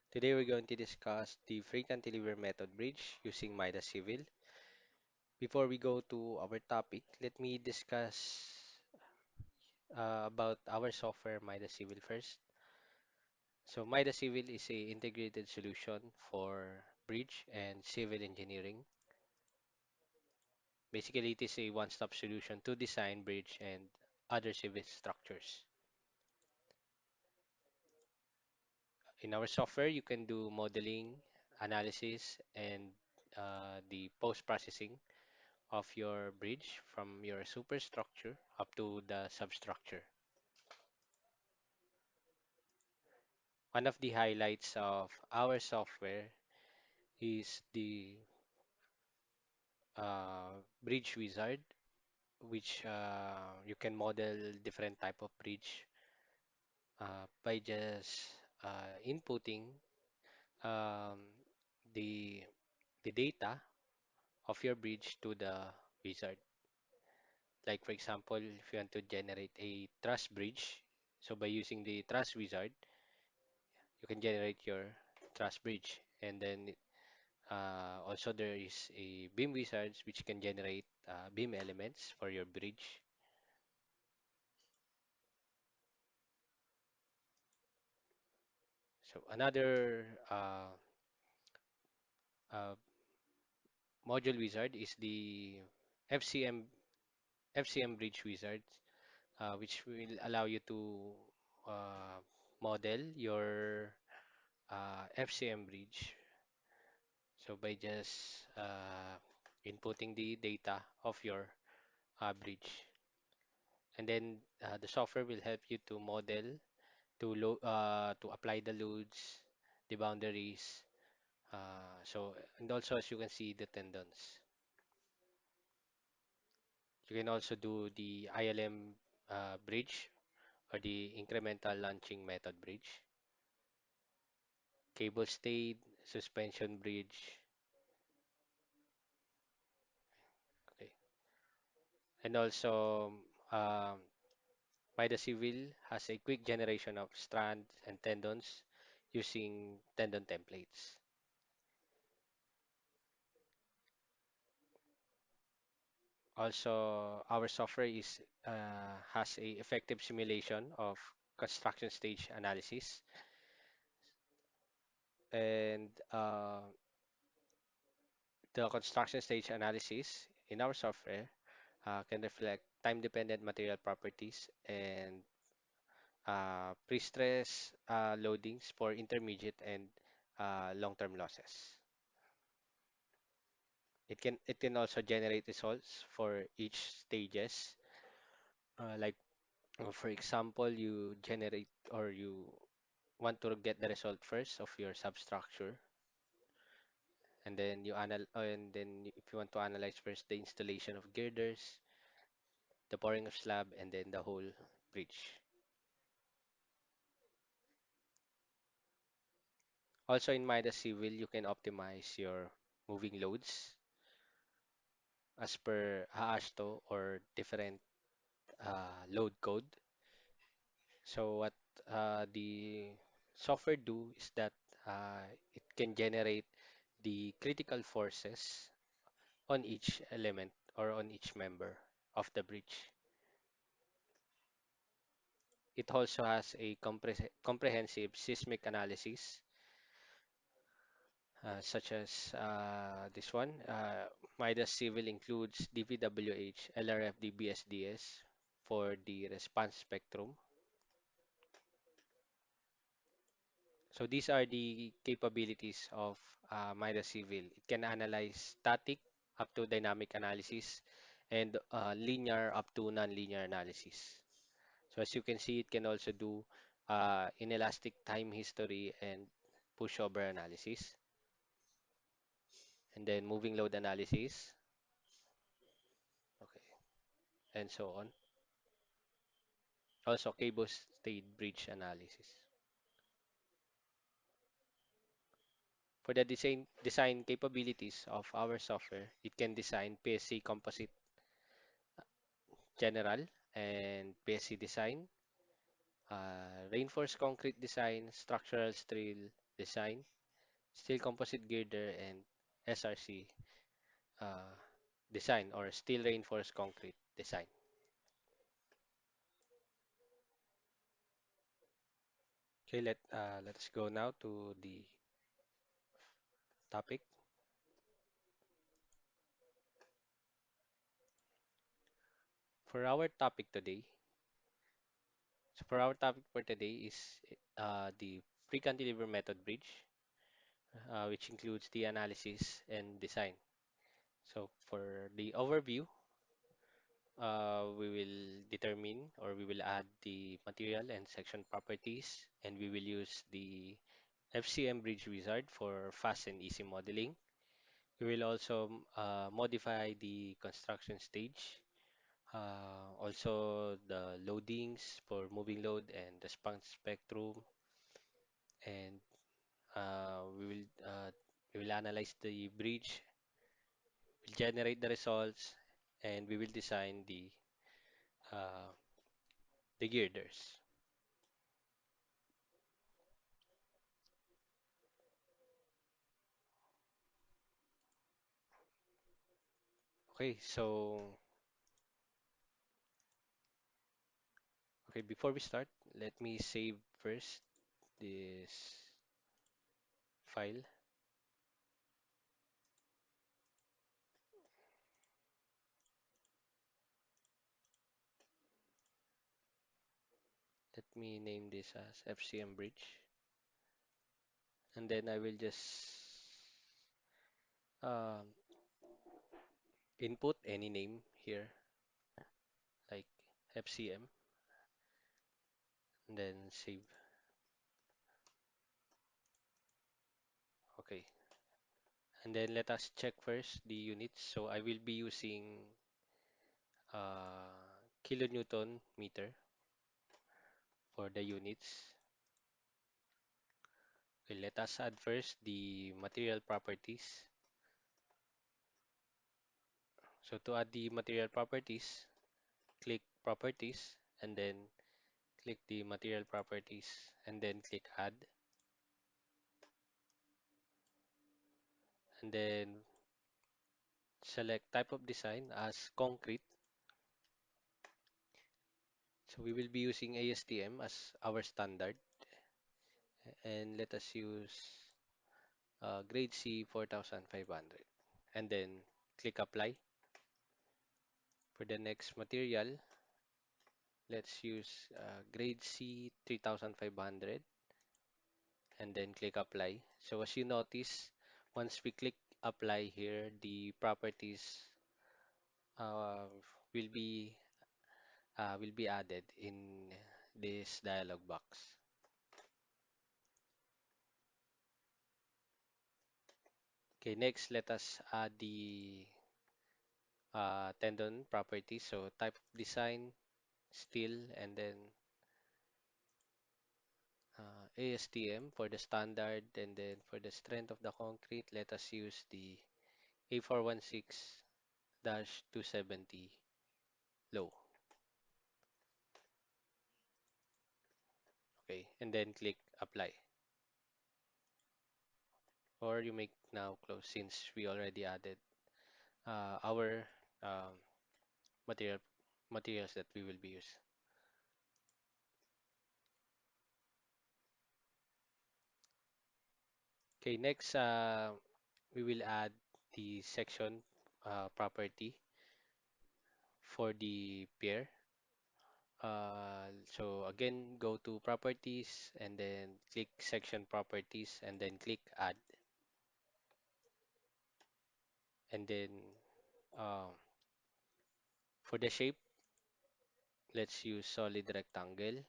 Today we're going to discuss the free cantilever method bridge using MIDAS Civil. Before we go to our topic, let me discuss about our software MIDAS Civil first. So MIDAS Civil is a integrated solution for bridge and civil engineering. Basically, it is a one-stop solution to design bridge and other civil structures. In our software, you can do modeling, analysis, and the post-processing of your bridge from your superstructure up to the substructure. One of the highlights of our software is the Bridge Wizard, which you can model different type of bridge by just inputting um, the the data of your bridge to the wizard. Like for example, if you want to generate a truss bridge, so by using the truss wizard, you can generate your truss bridge. And then also there is a beam wizards which can generate beam elements for your bridge. So another uh, module wizard is the FCM FCM Bridge Wizard, which will allow you to uh, model your FCM bridge. So by just inputting the data of your bridge, and then the software will help you to model, to apply the loads, the boundaries. And also as you can see the tendons. You can also do the ILM bridge or the incremental launching method bridge, cable stayed, suspension bridge. Okay. And also MIDAS Civil has a quick generation of strands and tendons using tendon templates. Also, our software is has a effective simulation of construction stage analysis, and the construction stage analysis in our software can reflect time-dependent material properties and pre-stress loadings for intermediate and long-term losses. It can also generate results for each stages. Like for example, you generate or you want to get the result first of your substructure, and then if you want to analyze first the installation of girders, the pouring of slab, and then the whole bridge. Also in Midas Civil, you can optimize your moving loads as per AASTO or different load code. So what the software do is that it can generate the critical forces on each element or on each member of the bridge. It also has a comprehensive seismic analysis, such as this one. MIDAS Civil includes DVWH, LRF, BSDS for the response spectrum. So these are the capabilities of MIDAS Civil. It can analyze static up to dynamic analysis and linear up to nonlinear analysis. So as you can see, it can also do inelastic time history and pushover analysis, and then moving load analysis, okay, and so on. Also cable stayed bridge analysis. For the design capabilities of our software, it can design PSC composite general and PSC design, reinforced concrete design, structural steel, design, steel composite girder, and SRC uh, design, or steel reinforced concrete design. Okay, let's go now to the topic. For our topic today, for our topic for today is the pre-cantilever method bridge, which includes the analysis and design. So for the overview, we will determine, or we will add the material and section properties, and we will use the FCM Bridge Wizard for fast and easy modeling. We will also modify the construction stage, also the loadings for moving load and the span spectrum, and we will analyze the bridge, we'll generate the results, and we will design uh, the girders. Okay, before we start, let me save first this file. Let me name this as FCM Bridge, and then I will just um, input any name here, like FCM, and then save. Okay, and then let us check first the units. So I will be using kilonewton meter for the units. Okay, let us add first the material properties. So to add the material properties, click properties, and then click the material properties, and then click add, and then select type of design as concrete. So we will be using ASTM as our standard, and let us use grade C 4500, and then click apply. For the next material, let's use grade C 3500, and then click apply. So as you notice, once we click apply here, the properties uh, will be added in this dialog box. Okay, next let us add the tendon properties. So type of design, steel, and then ASTM for the standard, and then for the strength of the concrete, let us use the A416-270 low. Okay, and then click apply. Or you make now close since we already added our um, material materials that we will be using. Okay, next we will add the section property for the pair. So again, go to properties and then click section properties and then click add. And then uh, for the shape, let's use solid rectangle.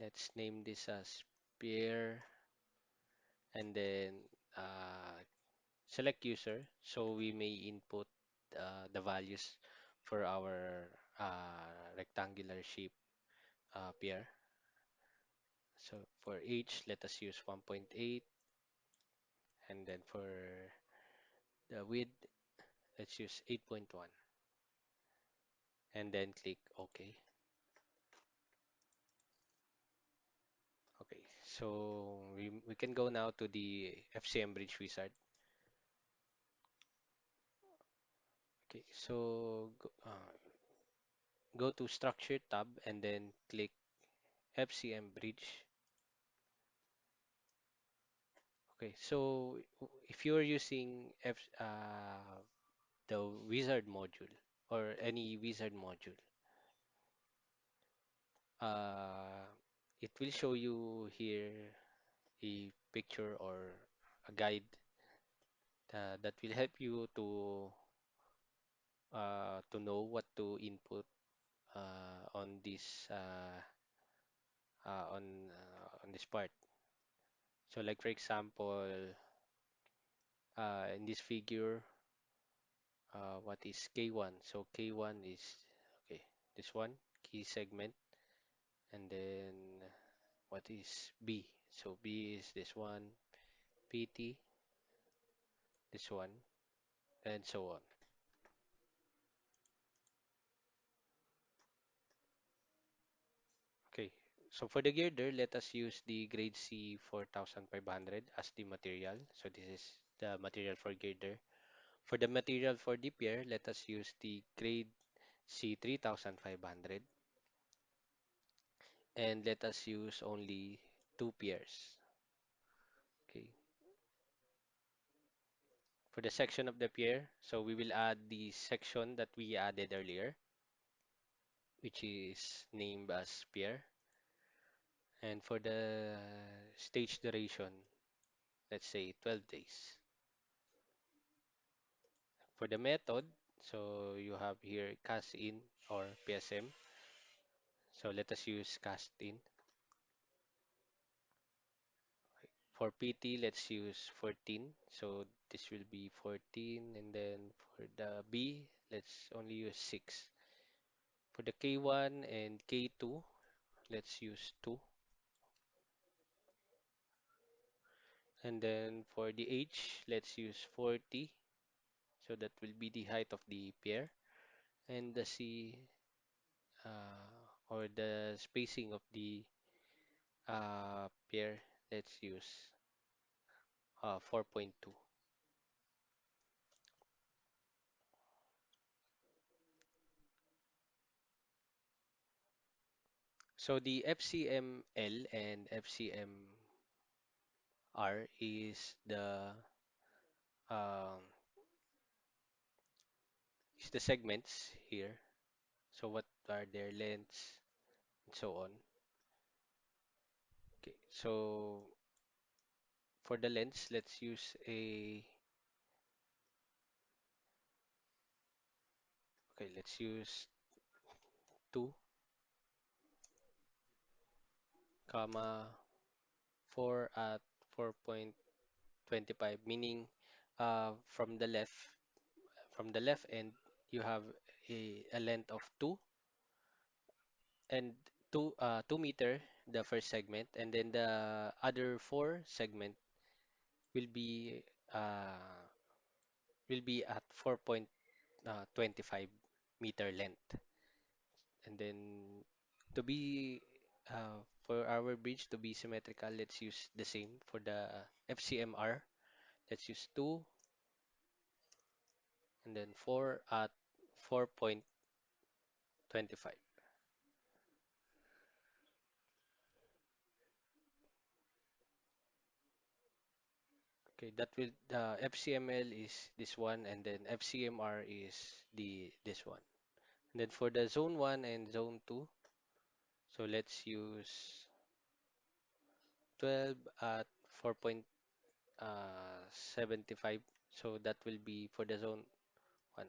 Let's name this as pair, and then uh, select user so we may input the values for our rectangular shape pair. So for H, let us use 1.8, and then for the width, let's use 8.1, and then click OK. Okay, So we can go now to the FCM Bridge Wizard. Okay, so go to Structure tab and then click FCM Bridge. Okay, so if you're using the wizard module or any wizard module, uh, it will show you here a picture or a guide that will help you to know what to input on this part. So, like for example, in this figure, what is K1? So K1 is okay. This one key segment, and then what is B? So B is this one, PT, this one, and so on. Okay, so for the girder, let us use the grade C 4500 as the material. So this is the material for girder. For the material for the pier, let us use the grade C 3500 and let us use only two piers. Okay, for the section of the pier, so we will add the section that we added earlier, which is named as pier. And for the stage duration, let's say 12 days. For the method, so you have here cast in or PSM. So let us use cast in. For PT, let's use 14. So this will be 14. And then for the B, let's only use 6. For the K1 and K2, let's use 2. And then for the H, let's use 40. So that will be the height of the pair. And the C, or the spacing of the pair, let's use 4.2. So the FCML and FCMR um, is the segments here. So what are their lengths and so on. Okay, so for the lengths, let's use let's use 2, comma 4 at 4.25, meaning from the left end you have a length of 2 and 2 meter the first segment, and then the other four segment will be uh, at 4.25 meter length. And then to be for our bridge to be symmetrical, let's use the same for the FCMR. Let's use 2 and then 4 at 4.25. Okay, that will the FCML is this one, and then FCMR is the this one. And then for the zone 1 and zone 2, so let's use 12 at 4.75. So that will be for the zone 1.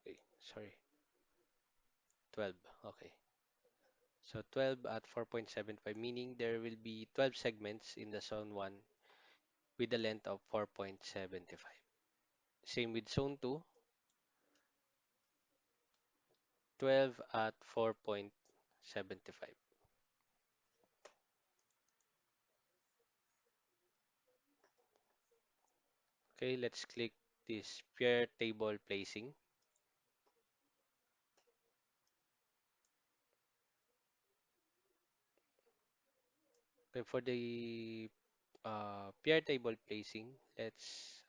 Okay, sorry, 12. Okay. So 12 at 4.75, meaning there will be 12 segments in the zone 1 with a length of 4.75. Same with zone 2, 12 at 4.75. Okay, let's click this pair table placing. Okay, for the PR table placing, let's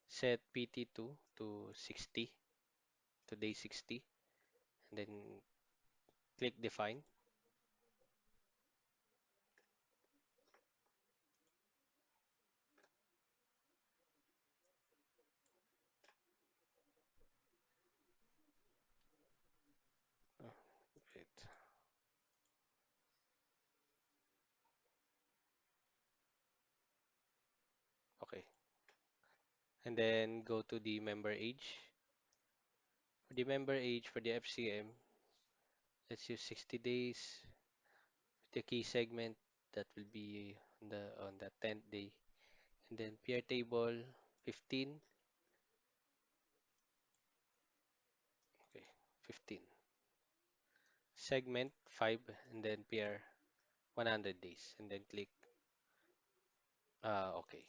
set PT2 to 60, to day 60, and then click define. Oh, wait. Okay, and then go to the member age. For the member age for the FCM, let's use 60 days. The key segment that will be on the 10th day, and then PR table 15. Okay, 15. Segment 5, and then PR 100 days, and then click okay.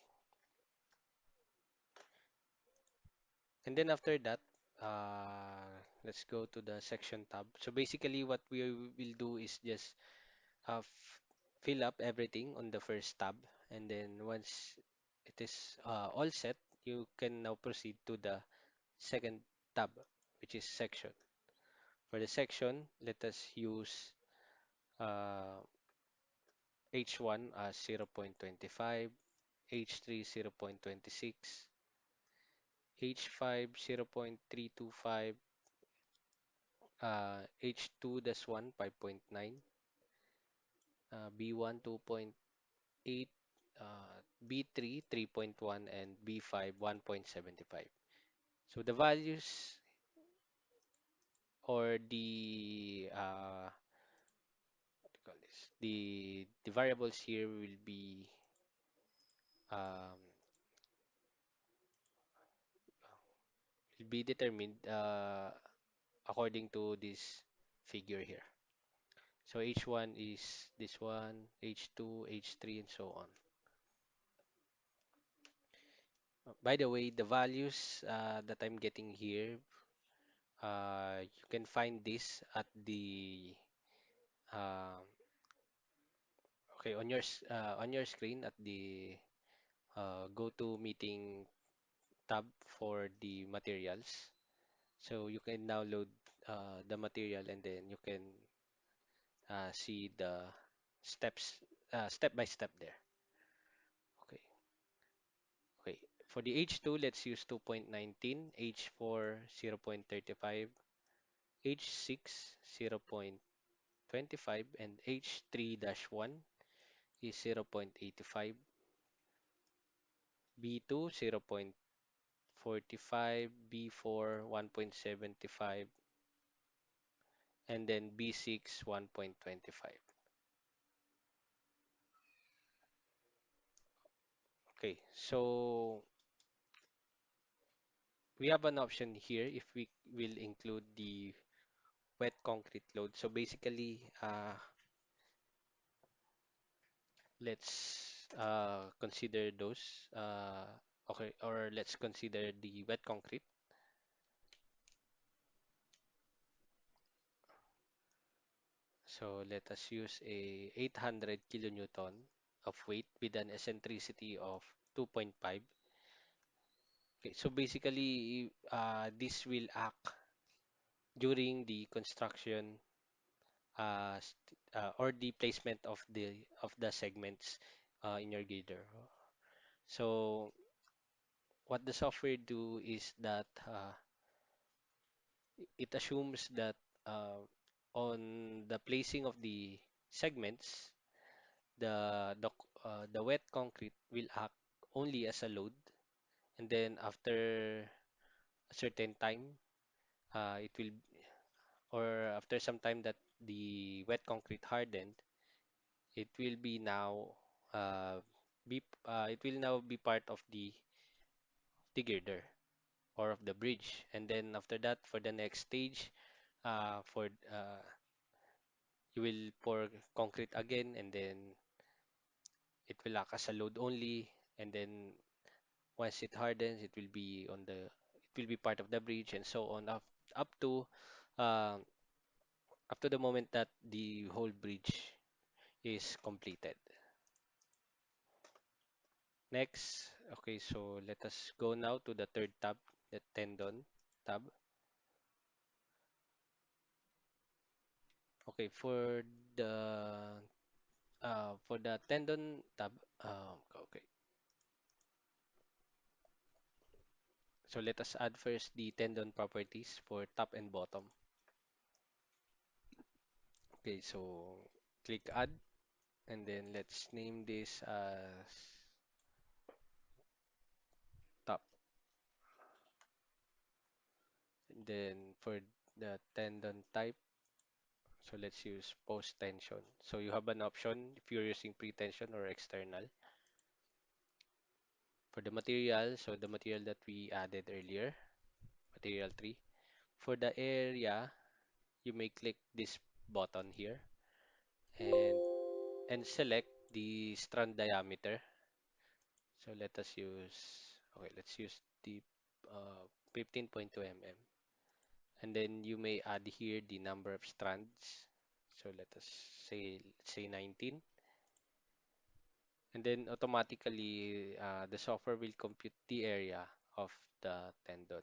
And then after that, let's go to the section tab. So basically, what we will do is just fill up everything on the first tab, and then once it is all set, you can now proceed to the second tab, which is section. For the section, let us use uh, H1 as 0.25, H3 0.26, H5 0.325, H2 that's 1 5.9, B1 2.8, B3 3.1, and B5 1.75. So the values or what do you call this? The variables here um, will be determined according to this figure here. So H1 is this one, H2, H3, and so on. By the way, the values that I'm getting here, you can find this at the okay on your screen at the go to meeting tab for the materials. So you can download the material, and then you can see the steps step by step there. Okay. Okay. For the H2, let's use 2.19, H4 0.35, H6 0.25, and H3-1 is 0.85, B2 0.45, B4 1.75, and then B6 1.25. Okay, so we have an option here if we will include the wet concrete load. So basically, let's consider those. Okay, or let's consider the wet concrete. So let us use a 800 kilonewton of weight with an eccentricity of 2.5. Okay, so basically, this will act during the construction or the placement of the segments in your girder. So what the software do is that it assumes that uh, on the placing of the segments, the wet concrete will act only as a load, and then after a certain time, it will or after some time that the wet concrete hardened, it will be now it will now be part of the girder or of the bridge, and then after that, for the next stage, for you will pour concrete again, and then it will act as a load only, and then once it hardens, it will be part of the bridge, and so on up to uh, up to the moment that the whole bridge is completed. Next, okay, so let us go now to the third tab, the Tendon tab. Okay, the for the Tendon tab, okay. So let us add first the tendon properties for top and bottom. Okay, so click add, and then let's name this as top. And then for the tendon type, so let's use post tension. So you have an option if you're using pre-tension or external. For the material, so the material that we added earlier, material 3. For the area, you may click this button here and select the strand diameter. So let's use the 15.2 mm. And then you may add here the number of strands. So let us say 19. And then automatically the software will compute the area of the tendon.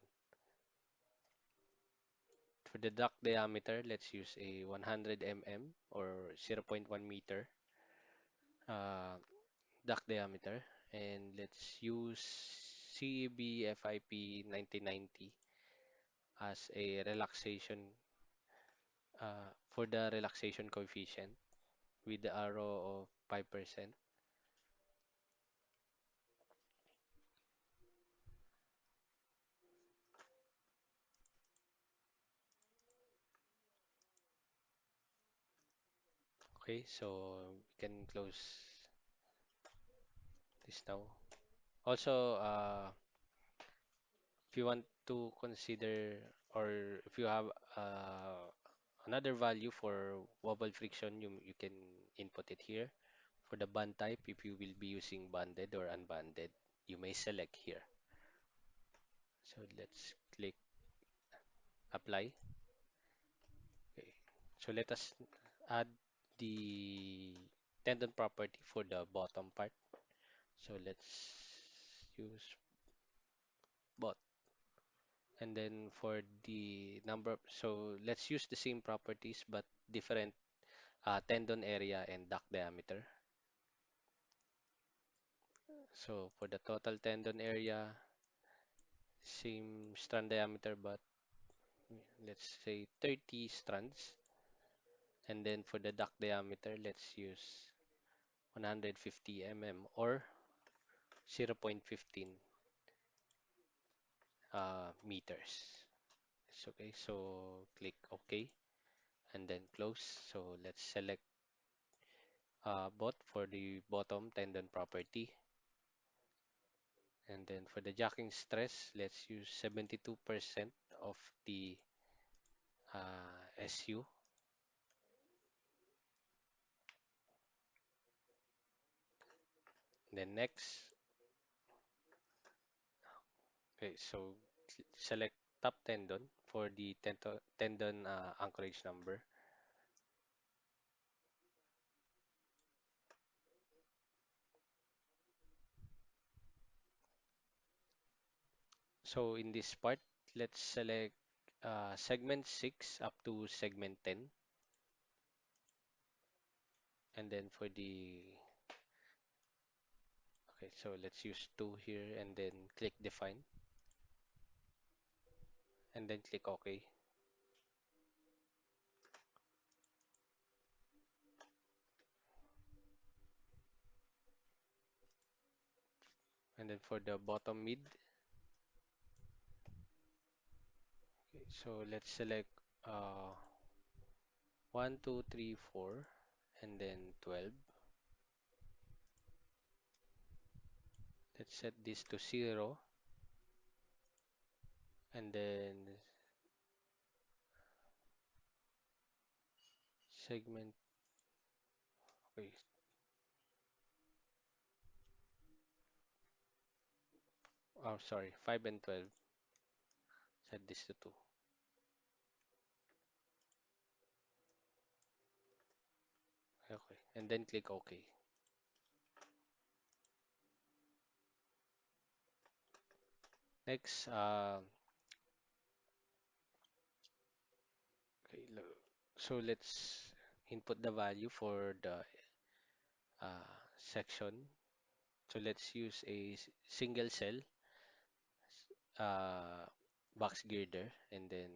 For the duct diameter, let's use a 100 mm or 0.1 meter duct diameter. And let's use CEB FIP 1990 as a for the relaxation coefficient with the arrow of 5%. Okay, so we can close this now. Also, if you want to consider or if you have another value for wobble friction, you can input it here. For the band type, if you will be using banded or unbanded, you may select here. So let's click apply. Okay. So let us add the tendon property for the bottom part. So let's use bot. And then for the number, so let's use the same properties but different tendon area and duct diameter. So for the total tendon area, same strand diameter, but let's say 30 strands. And then for the duct diameter, let's use 150 mm or 0.15 meters. It's okay. So click OK and then close. So let's select both for the bottom tendon property. And then for the jacking stress, let's use 72% of the SU. Then next, okay, so select top tendon for the tendon anchorage number. So in this part, let's select segment 6 up to segment 10. And then for the, okay, so let's use 2 here and then click define. And then click OK. And then for the bottom mid, okay, so let's select 1, 2, 3, 4, and then 12. Let's set this to 0. And then segment, okay, oh, sorry, 5 and 12. Set this to 2. Okay, and then click OK. Next, okay, so let's input the value for the section. So let's use a single cell uh, box girder, and then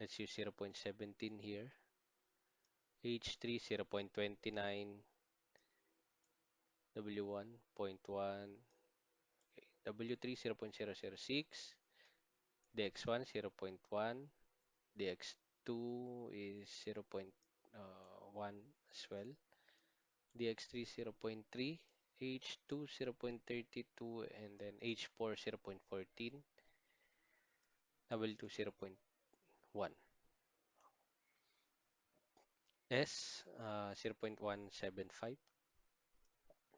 let's use 0.17 here, H3 0.29, W1 0.1, okay, W3 0.006, DX1 0.1, DX2 is 0.1 as well, DX3 0.3, H2 0.32, and then H4 0.14, W2 0.1, S 0.175,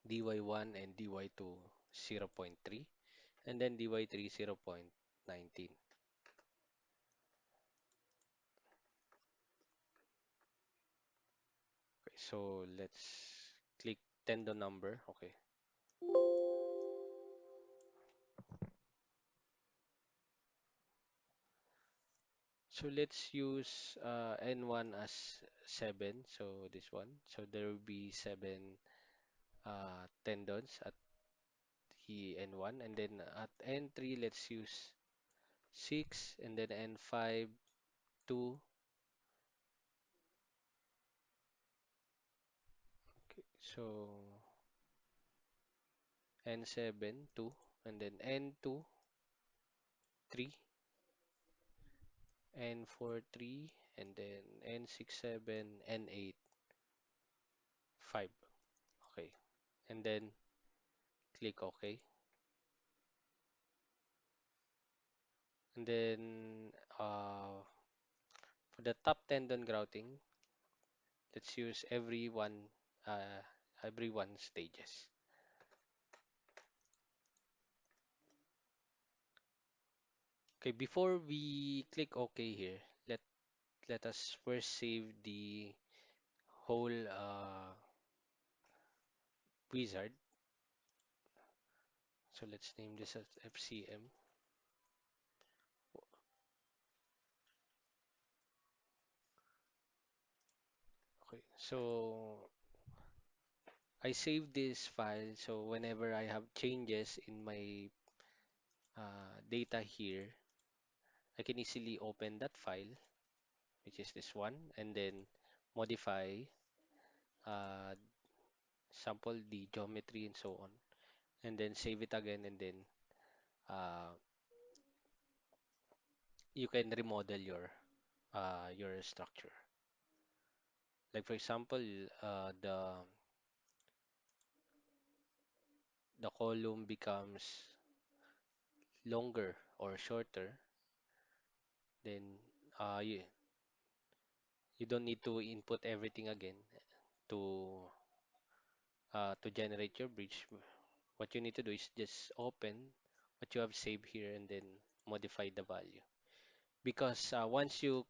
dy1 and dy2 0.3, and then dy3 0.19. Okay, so let's click tendon number. Okay, so let's use N1 as 7. So this one. So there will be 7 tendons at the N1, and then at N3 let's use 6, and then N5 2. Okay, so N7 2, and then N2 3, N4 3, and then N6 7, N8 5. Okay, and then click OK. And then for the top tendon grouting, let's use uh, every one stages. Okay, before we click OK here, let us first save the whole wizard. So let's name this as FCM. Okay, so I save this file, so whenever I have changes in my data here, I can easily open that file, which is this one, and then modify, uh, sample the geometry and so on, and then save it again, and then uh, you can remodel your structure. Like for example, the column becomes longer or shorter, then you don't need to input everything again to to generate your bridge. What you need to do is just open what you have saved here and then modify the value. Because once you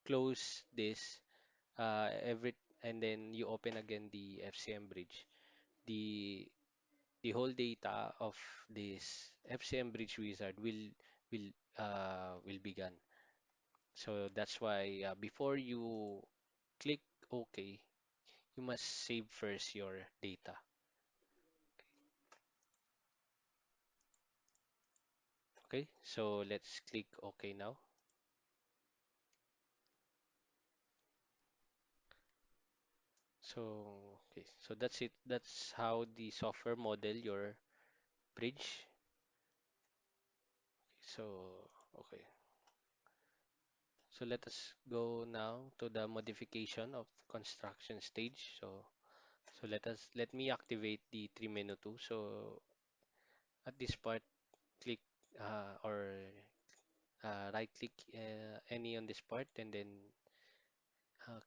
close this, every and then you open again the FCM bridge, the the whole data of this FCM Bridge Wizard will be gone. So that's why before you click OK, you must save first your data. Okay, so let's click OK now. So okay, so that's it. That's how the software model your bridge. So okay, so let us go now to the modification of construction stage. So let me activate the 3 menu 2. So at this part, click or right click any on this part, and then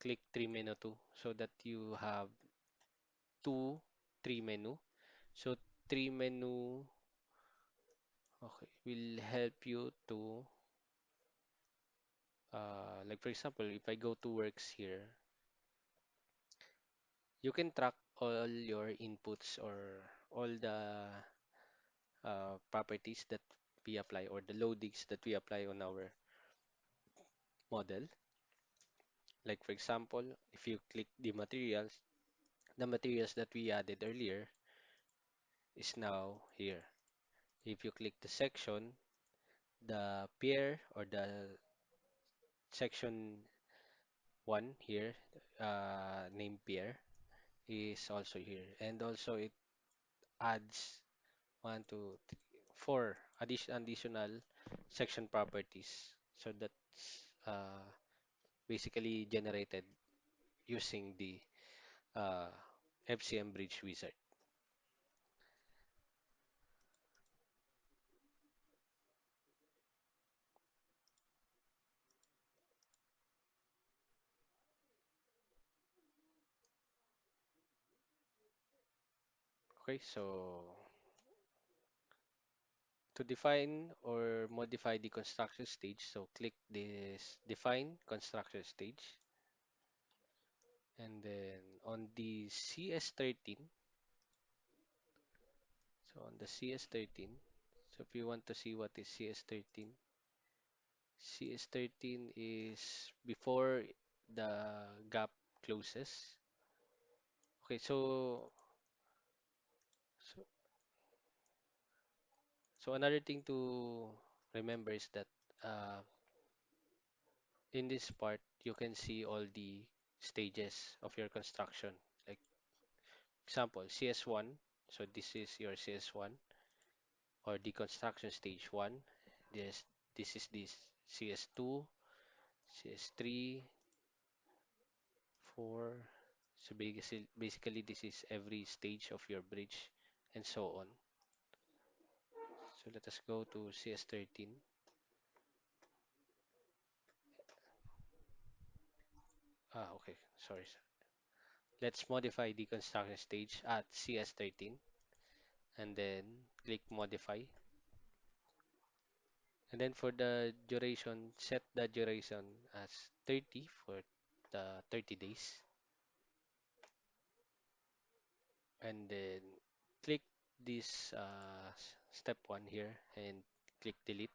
click 3 menu 2 so that you have two 3 menu. So 3 menu, okay, will help you to like for example, if I go to works here, you can track all your inputs or all the properties that we apply or the loadings that we apply on our model. Like for example, if you click the materials that we added earlier is now here. If you click the section, the pair or the section 1 here, named pair, is also here. And also it adds one, two, three, four additional section properties. So that's basically generated using the uh, FCM Bridge Wizard. Okay, so to define or modify the construction stage, so click this define construction stage, and then on the CS13, so on the CS13, so if you want to see what is CS13, CS13 is before the gap closes. Okay, so so another thing to remember is that uh, in this part you can see all the stages of your construction. Like example, CS1. So this is your CS1 or the construction stage 1. This is this CS2, CS3, 4. So basically this is every stage of your bridge and so on. So let us go to CS13. Okay, sorry. Let's modify the construction stage at CS13 and then click modify. And then for the duration, set the duration as 30 for the 30 days. And then click this step 1 here and click delete.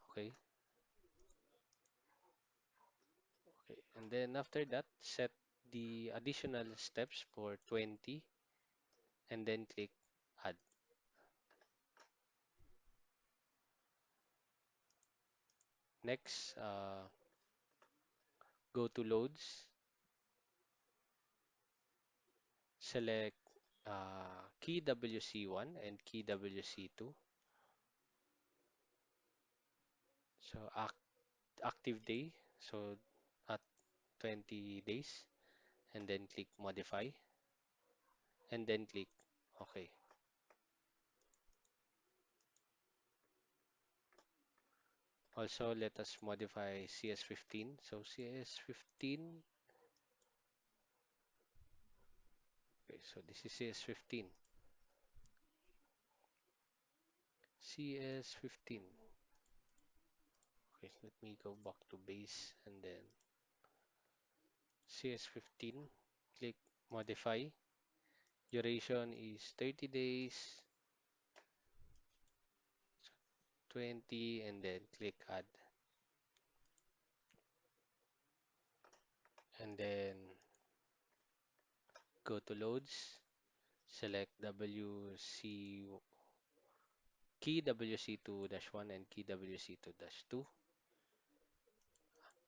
Okay. Okay. And then after that, set the additional steps for 20 and then click add. Next, go to loads, select key WC1 and key WC2. So active day, so at 20 days, and then click modify, and then click OK. Also, let us modify CS15. So CS15, okay, so this is CS15. CS15. Okay, let me go back to base and then CS15, click modify. Duration is 30 days, 20, and then click add. And then go to loads, select key WC2-1 and key WC2-2,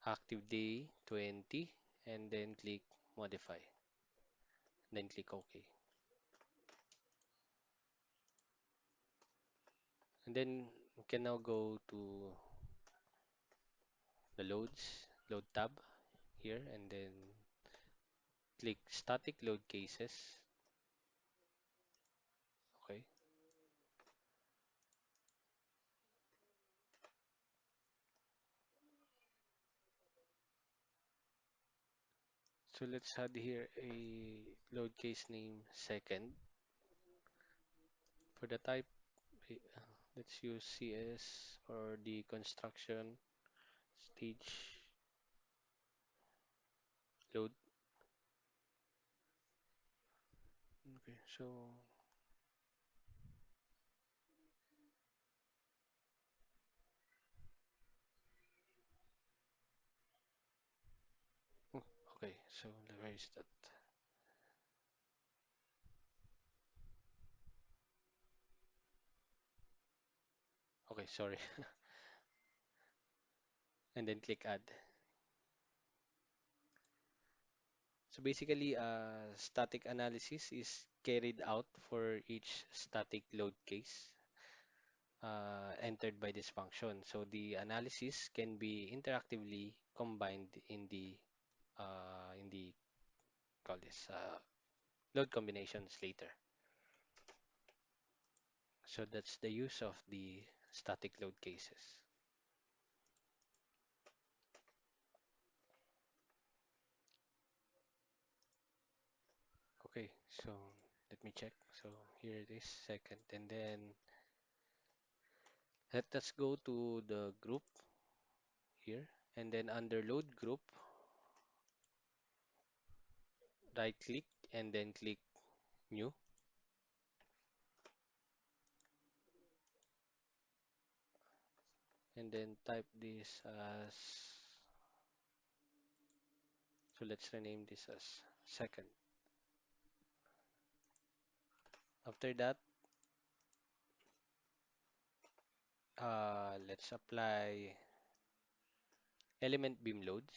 active day 20, and then click modify, then click OK. And then we can now go to the load tab here, and then click static load cases. Okay, so let's add here a load case name second. For the type, eh, let's use CS or the construction stage load. Okay, so oh, okay, so where is that? Okay, sorry. And then click add. So basically, static analysis is carried out for each static load case entered by this function. So the analysis can be interactively combined in the call this load combinations later. So that's the use of the static load cases. Okay, so let me check. So here it is, second, and then let us go to the group here, and then under load group, right click and then click new, and then type this as, so let's rename this as second. After that, let's apply element beam loads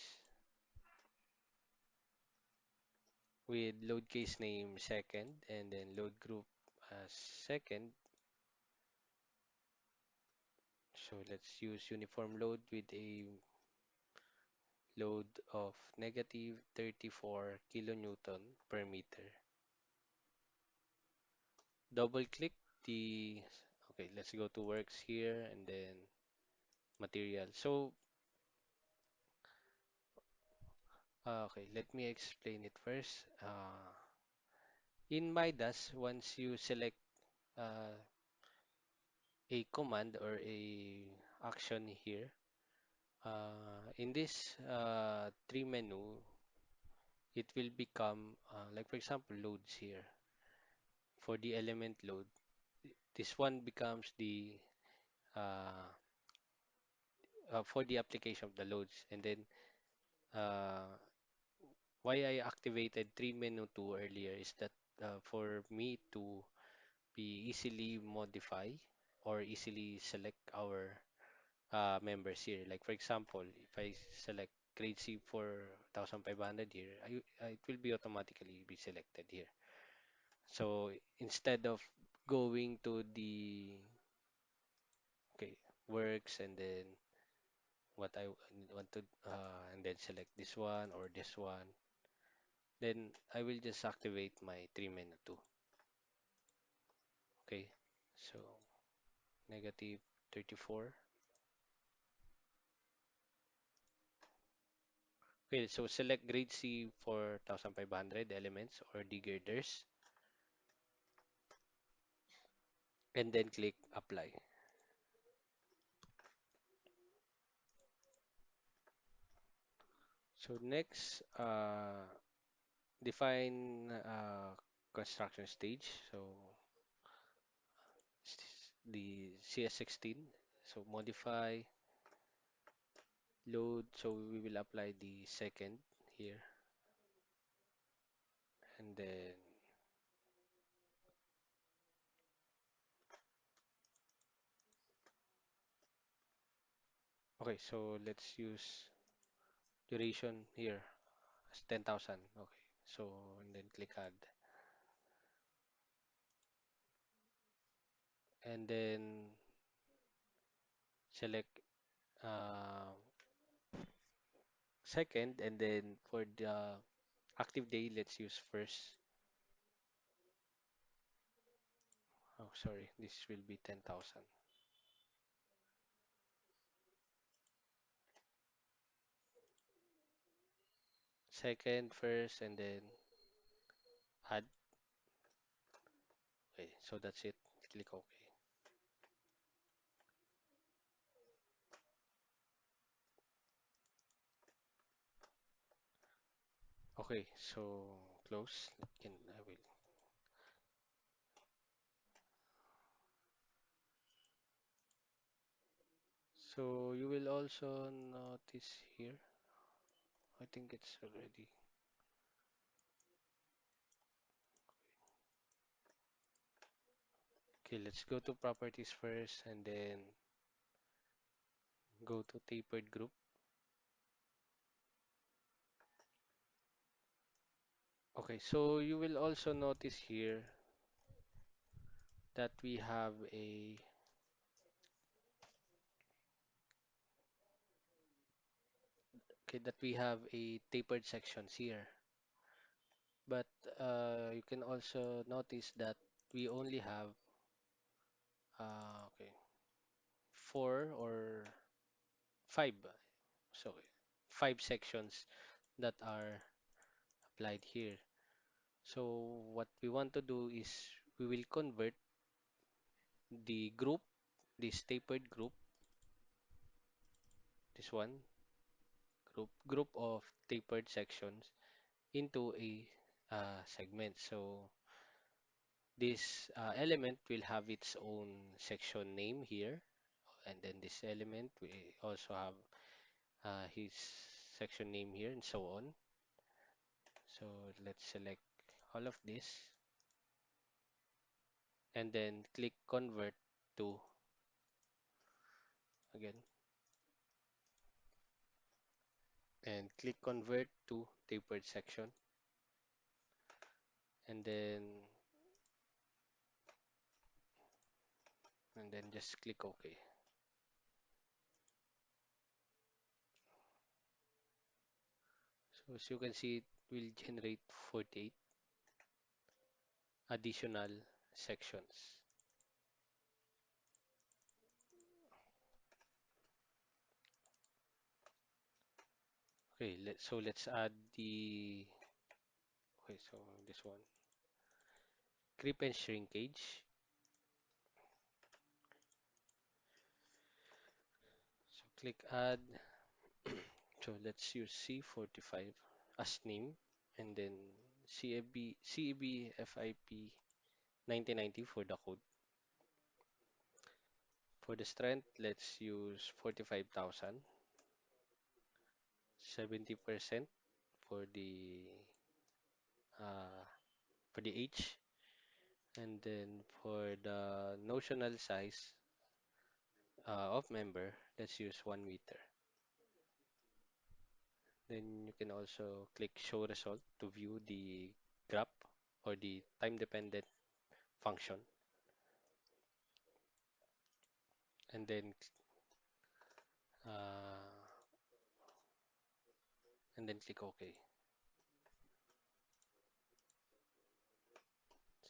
with load case name second, and then load group as second. So let's use uniform load with a load of negative 34 kilonewton per meter. Double click the, okay, let's go to works here and then material. So, okay, let me explain it first. In MIDAS, once you select uh, a command or a action here, in this tree menu, it will become, like for example, loads here. For the element load, this one becomes the uh, for the application of the loads. And then uh, why I activated tree menu 2 earlier is that for me to be easily modify or easily select our members here. Like for example, if I select grade C for 1500 here, it will be automatically be selected here. So instead of going to the okay works and then what I want to and then select this one or this one, then I will just activate my tree menu too. Okay, so negative 34. Okay, so select grade C for 1500 elements or the girders and then click apply. So next, define construction stage. So the CS16. So modify load. So we will apply the second here and then okay. So let's use duration here as 10,000. Okay. So and then click add and then select uh, second and then for the active day let's use first. Oh, sorry, this will be 10,000. Second, first, and then add. Okay, so that's it. Click OK. Okay, so close. I will. So you will also notice here, I think it's already. Okay, let's go to properties first and then go to tapered group. Okay, so you will also notice here that we have a tapered sections here. But you can also notice that we only have okay, four or five, so five sections that are applied here. So what we want to do is we will convert the group, this tapered group, this one group of tapered sections into a segment. So this element will have its own section name here, and then this element we also have his section name here, and so on. So let's select all of this and then click convert to, again, and click convert to tapered section, and then just click OK. So as you can see, it will generate 48 additional sections. Okay, let's add the, okay, so this one, creep and shrinkage. So click add. So let's use C45 as name, and then CAB FIP 1990 for the code. For the strength, let's use 45,000, 70% for the uh, H, and then for the notional size of member, let's use 1 meter. Then you can also click show result to view the graph or the time dependent function, and then uh, click OK.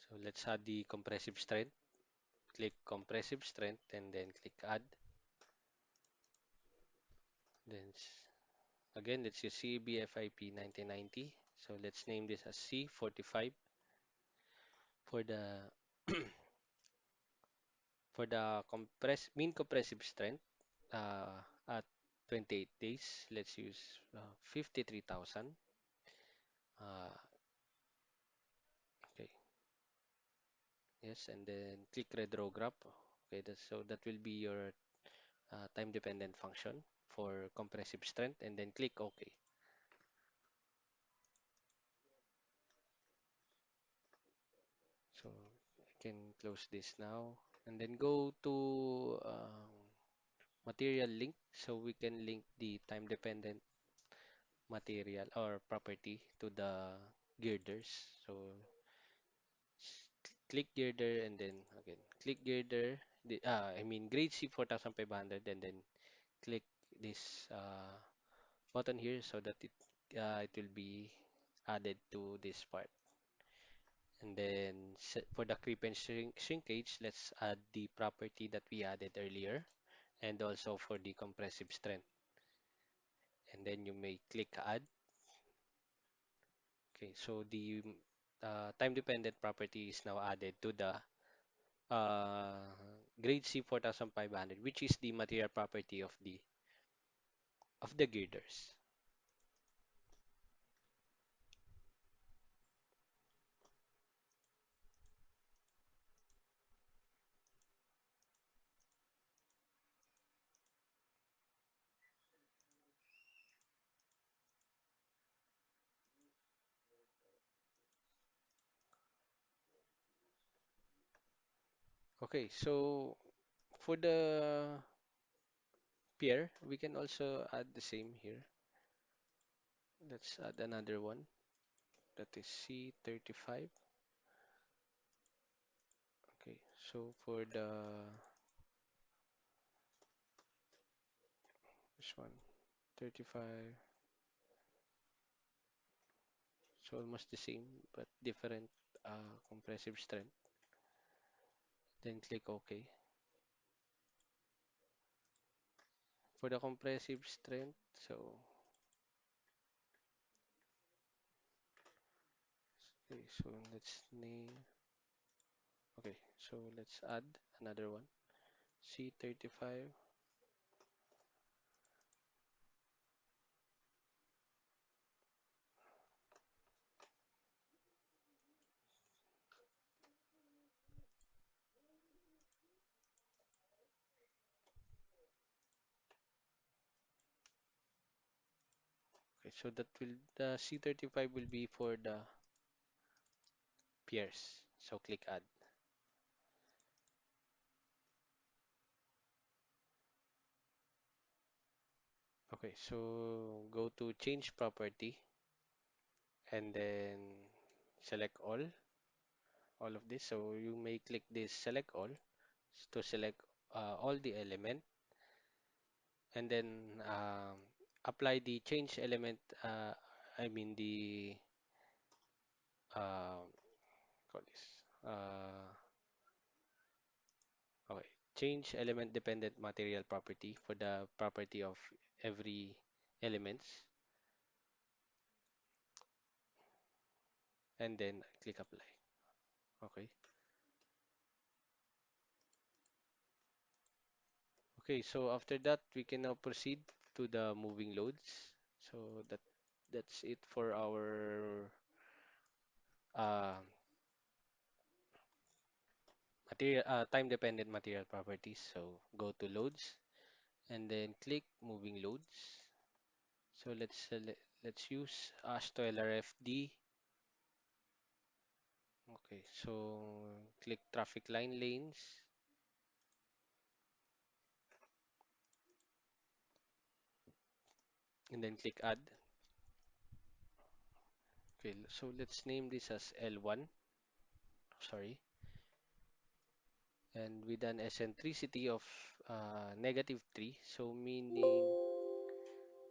So let's add the compressive strength. Click compressive strength and then click add. Then again, let's use CBFIP 1990. So let's name this as C45 for the mean compressive strength at 28 days. Let's use 53,000. Uh, okay, yes, and then click redraw graph. Okay, so that will be your time dependent function for compressive strength, and then click OK. So I can close this now, and then go to material link, so we can link the time dependent material or property to the girders. So click girder and then again click girder, I mean grade C 4500, and then click this button here so that it will be added to this part. And then for the creep and shrinkage, let's add the property that we added earlier, and also for the compressive strength. And then you may click add. Okay, so the time-dependent property is now added to the uh, grade C 4500, which is the material property of the girders. Okay, so for the pair, we can also add the same here. Let's add another one. That is C35. Okay, so for the this one, 35, so almost the same but different compressive strength. Then click OK. For the compressive strength, so let's name. Okay, so let's add another one. C35. Okay, so that will the C35 will be for the pairs. So click add. Okay, so go to change property and then select all of this. So you may click this select all to select all the element and then apply the change element. I mean the call this okay, change element dependent material property for the property of every elements and then click apply. Okay. Okay, so after that we can now proceed to the moving loads. So that's it for our uh, material time dependent material properties. So go to loads and then click moving loads. So let's use ASTO LRFD. Okay, so click traffic line lanes and then click add. Okay, so let's name this as L1, sorry, and with an eccentricity of -3. So meaning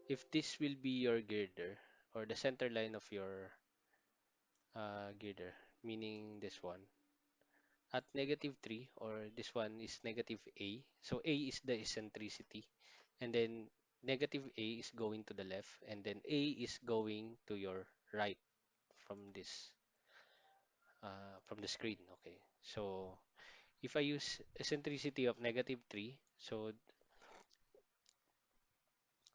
if this will be your girder or the center line of your girder, meaning this one at -3 or this one is -a. So a is the eccentricity and then -a is going to the left and then a is going to your right from this from the screen. Okay, so if I use eccentricity of -3, so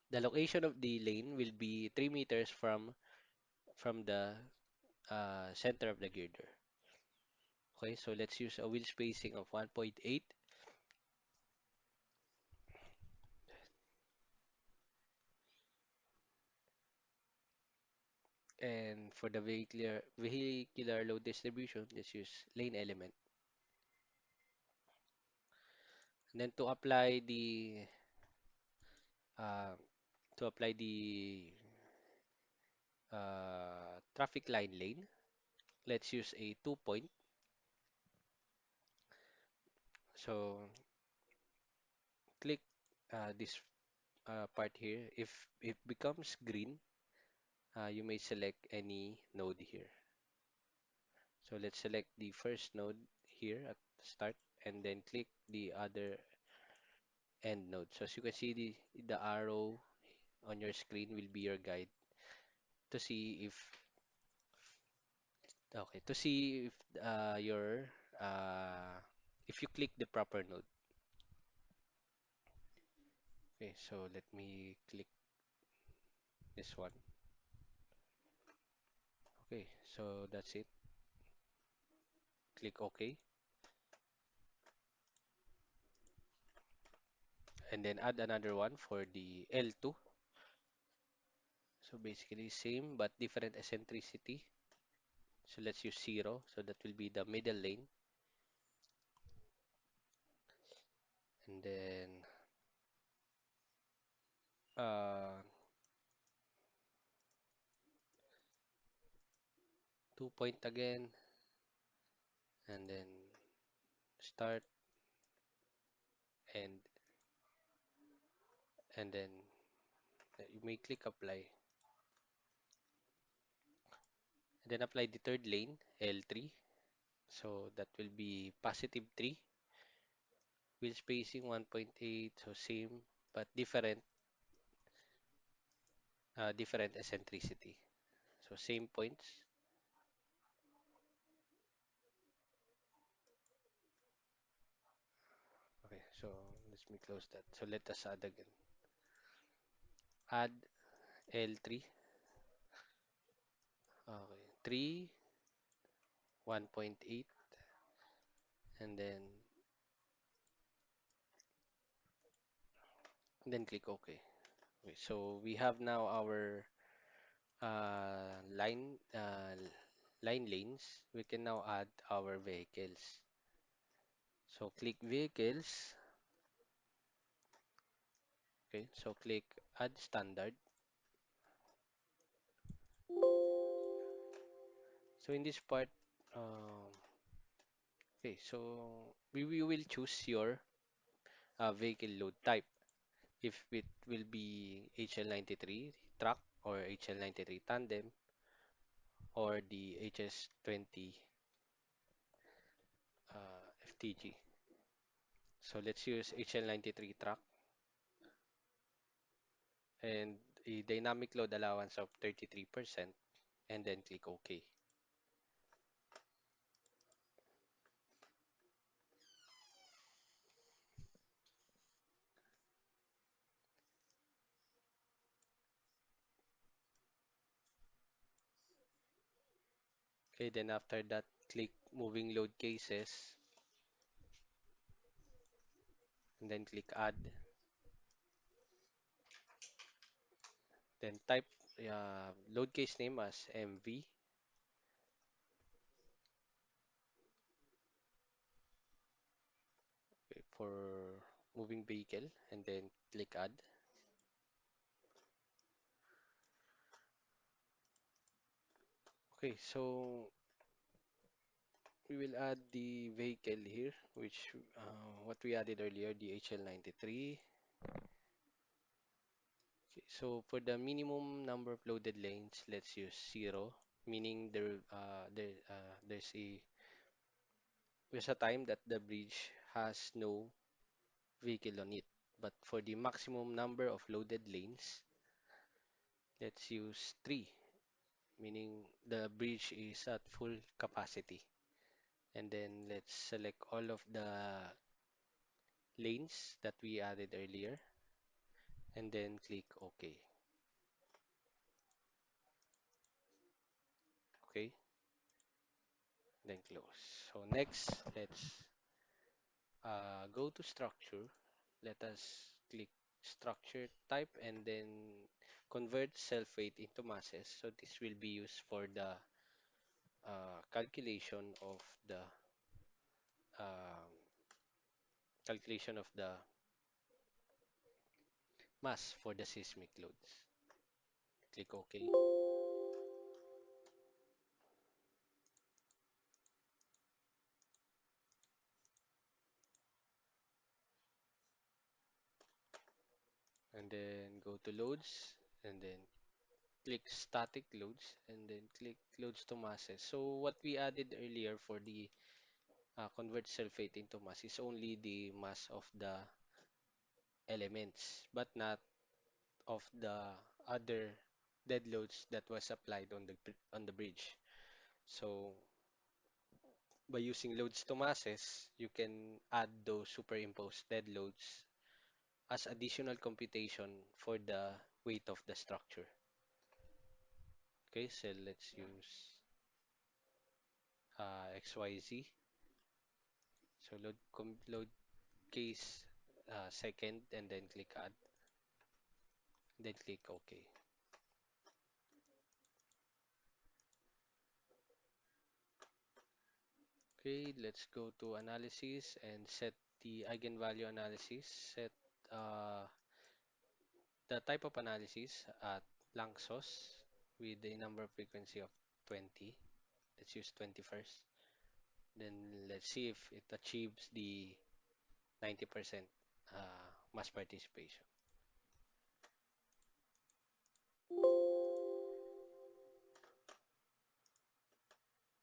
the location of the lane will be 3 meters from the center of the girder. Okay, so let's use a wheel spacing of 1.8 and for the vehicular load distribution, let's use lane element. And then uh, to apply the traffic line lane, let's use a 2 point. So click this part here. If it becomes green, you may select any node here. So let's select the first node here at the start and then click the other end node. So as you can see, the arrow on your screen will be your guide to see if your if you click the proper node. Okay, so let me click this one. Okay, so that's it. Click OK and then add another one for the L2. So basically same but different eccentricity. So let's use 0. So that will be the middle lane. and then uh, 2 point again, and then start, and then you may click apply, and then apply the third lane, L3. So that will be positive 3, wheel spacing 1.8, so same but different eccentricity. So same points. Okay, so let me close that. So let us add again. Add L3. Okay, 3, 1.8, and then click OK. Okay, so we have now our line lanes. We can now add our vehicles. So click vehicles. Okay, so click add standard. So in this part, okay, so we will choose your vehicle load type. If it will be HL93 truck or HL93 tandem or the HS20 FTG. So let's use HL93 truck and a dynamic load allowance of 33%, and then click OK. Okay, then after that, click moving load cases, and then click add. Then type load case name as MV. Okay, for moving vehicle, and then click add. Okay, so we will add the vehicle here, which what we added earlier, the HL93. Okay, so for the minimum number of loaded lanes, let's use 0, meaning there's a time that the bridge has no vehicle on it. But for the maximum number of loaded lanes, let's use 3, meaning the bridge is at full capacity. And then let's select all of the lanes that we added earlier, and then click OK. Okay, then close. So next, let's go to structure. Let us click structure type and then convert self-weight into masses. So this will be used for the calculation of the um, mass for the seismic loads. Click OK. And then go to loads, and then click static loads, and then click loads to masses. So what we added earlier for the convert sulfate into mass is only the mass of the elements, but not of the other dead loads that was applied on the bridge. So by using loads to masses, you can add those superimposed dead loads as additional computation for the weight of the structure. Okay, so let's use XYZ. So load case second, and then click add, then click OK. Okay, let's go to analysis and set the eigenvalue analysis, set uh, the type of analysis at Langsos with the number frequency of 20. Let's use 20 first. Then let's see if it achieves the 90% mass participation.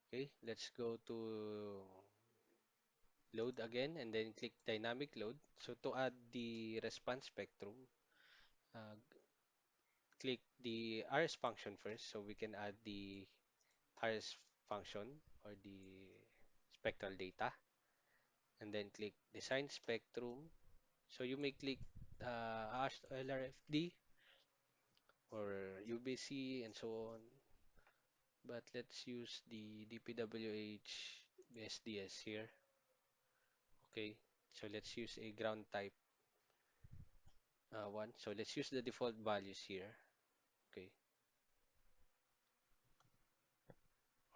Okay, let's go to load again and then click dynamic load. So to add the response spectrum, uh, click the RS function first so we can add the RS function or the spectral data, and then click design spectrum. So you may click LRFD or UBC and so on, but let's use the DPWH SDS here. Okay, so let's use a ground type one. So let's use the default values here. Okay,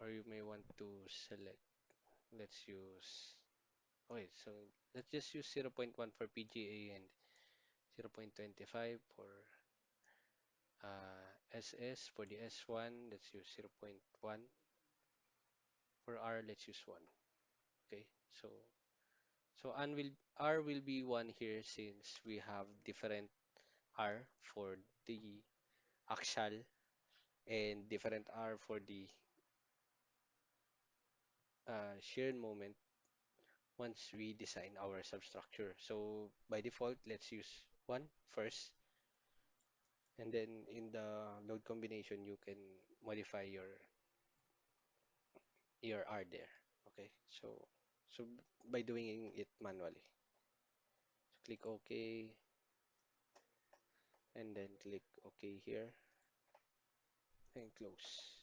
or you may want to select. Let's use. Okay, so let's just use 0.1 for PGA and 0.25 for SS. For the S1, let's use 0.1. For R, let's use 1. Okay, so R will be 1 here since we have different R for the axial and different R for the shear moment once we design our substructure. So by default, let's use 1 first, and then in the load combination, you can modify your R there. Okay, so by doing it manually, so click OK and then click OK here and close.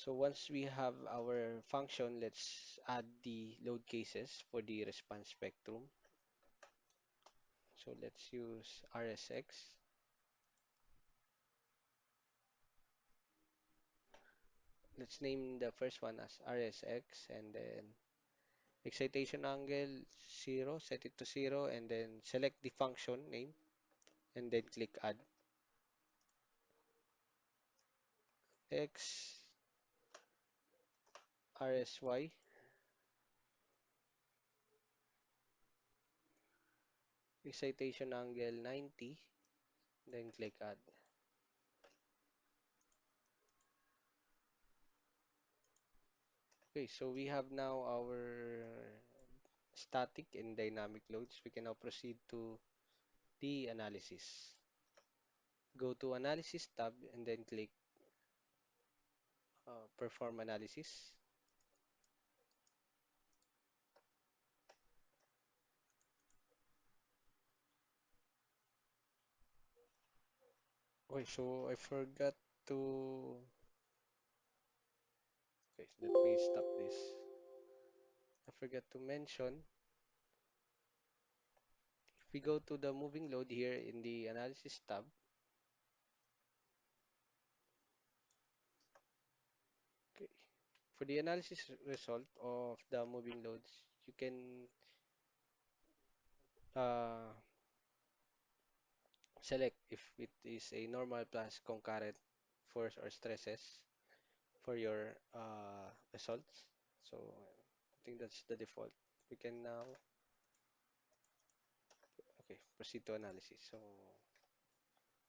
So once we have our function, let's add the load cases for the response spectrum. So let's use RSX. Let's name the first one as RSX and then excitation angle 0, set it to 0 and then select the function name and then click add. X RSY excitation angle 90, then click add. Okay, so we have now our static and dynamic loads. We can now proceed to the analysis. Go to analysis tab and then click perform analysis. Okay, so I forgot to. Okay, let me stop this. I forgot to mention. If we go to the moving load here in the analysis tab, okay, for the analysis result of the moving loads, you can uh, select if it is a normal plus concurrent force or stresses for your results. So I think that's the default. We can now, okay, proceed to analysis. So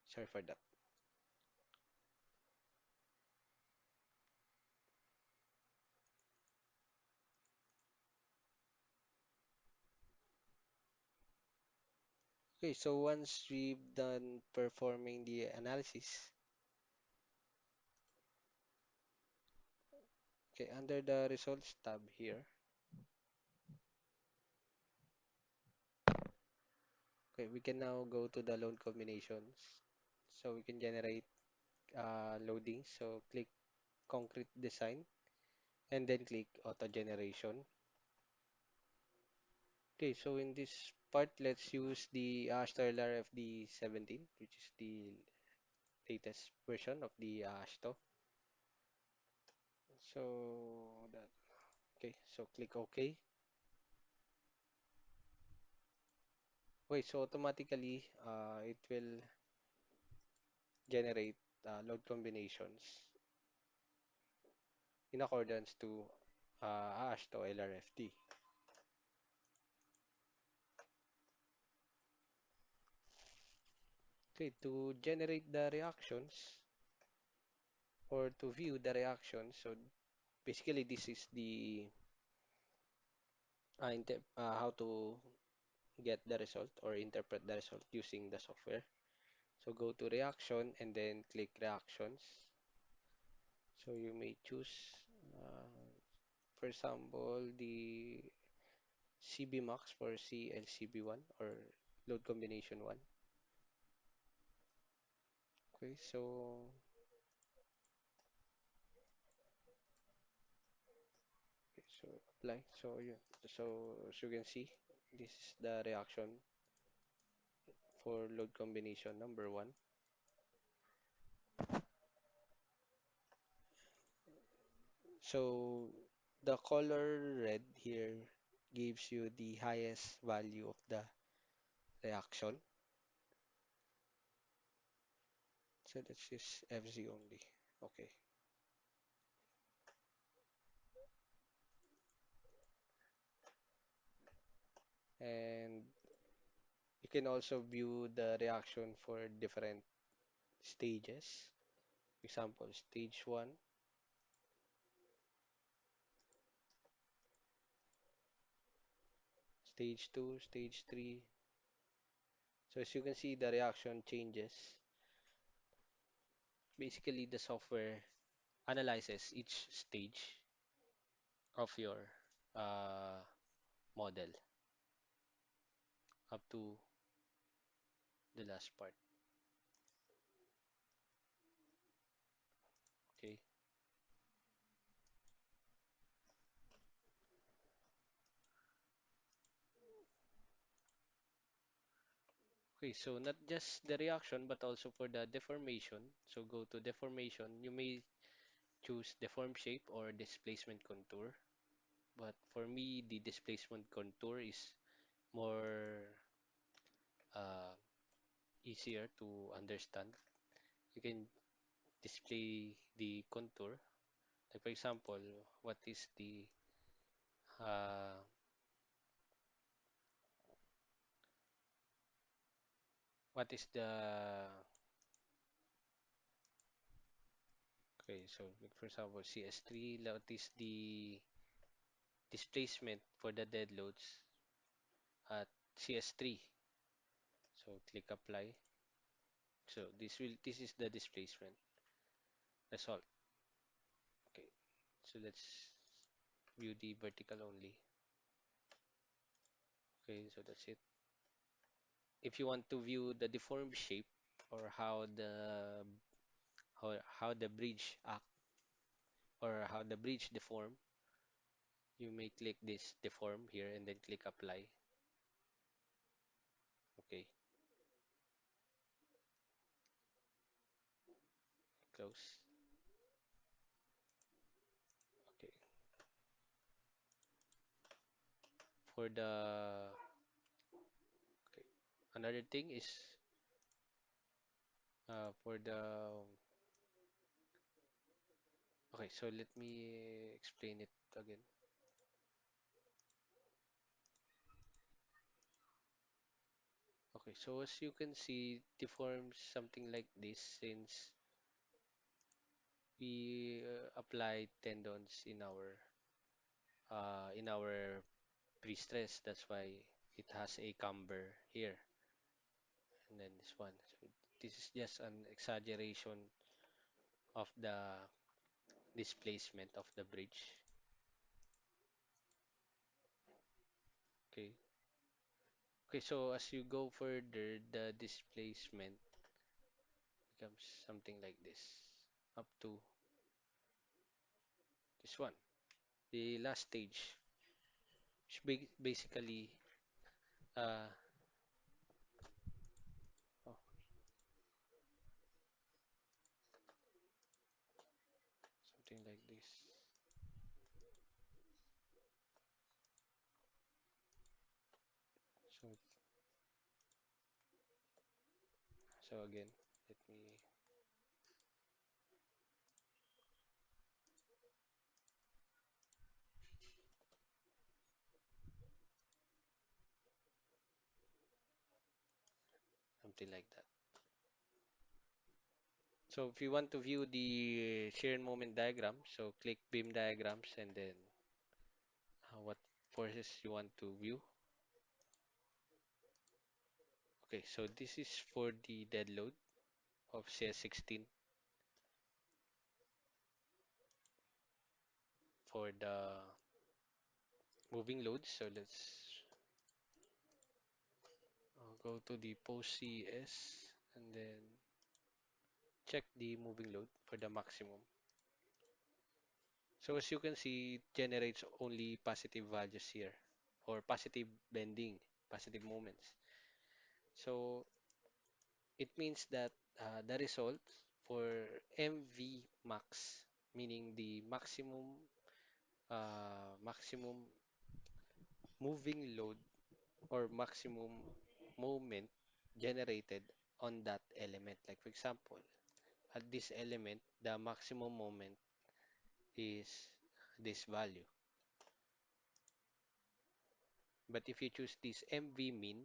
sorry for that. Okay, so once we've done performing the analysis, okay, under the results tab here, okay, we can now go to the load combinations. So we can generate loading. So click concrete design and then click auto generation. Okay, so in this part, let's use the Sterler FD17, which is the latest version of the ASTO. So that Okay, so click OK. Okay, so automatically it will generate load combinations in accordance to ASH to LRFD. Okay, to generate the reactions or to view the reactions, so basically this is the how to get the result or interpret the result using the software. So go to reaction and then click reactions. So you may choose, for example, the CB max for CLCB1 or load combination 1. Okay, so apply. So as you can see, this is the reaction for load combination number 1. So the color red here gives you the highest value of the reaction. So that's just FZ only. Okay. And you can also view the reaction for different stages. Example, stage 1, stage 2, stage 3. So as you can see, the reaction changes. Basically, the software analyzes each stage of your uh, model up to the last part. Okay. Okay, so not just the reaction, but also for the deformation. So go to deformation. You may choose deform shape or displacement contour. But for me, the displacement contour is more uh, easier to understand. You can display the contour. Like for example, what is the uh, what is the okay? So like for example, CS3. What is the displacement for the dead loads at CS3? So click apply. So this is the displacement result. Okay. So let's view the vertical only. Okay, so that's it. If you want to view the deformed shape or how the bridge act or how the bridge deform, you may click this deform here and then click apply. Okay, close. Okay. For the okay. Another thing is for the okay, so let me explain it again. Okay, so as you can see, deforms something like this since we apply tendons in our pre-stress. That's why it has a camber here. And then this one. So this is just an exaggeration of the displacement of the bridge. Okay. Okay, so as you go further, the displacement becomes something like this. Up to this one. The last stage, which basically uh oh, something like this. So, so again, let me something like that. So if you want to view the shear and moment diagram, so click beam diagrams and then what forces you want to view. Okay, so this is for the dead load of CS16 for the moving loads. So let's go to the post CS and then check the moving load for the maximum. So as you can see, it generates only positive values here or positive bending, positive moments. So it means that the result for MV max, meaning the maximum moving load or maximum moment generated on that element. Like for example, at this element, the maximum moment is this value. But if you choose this MV min,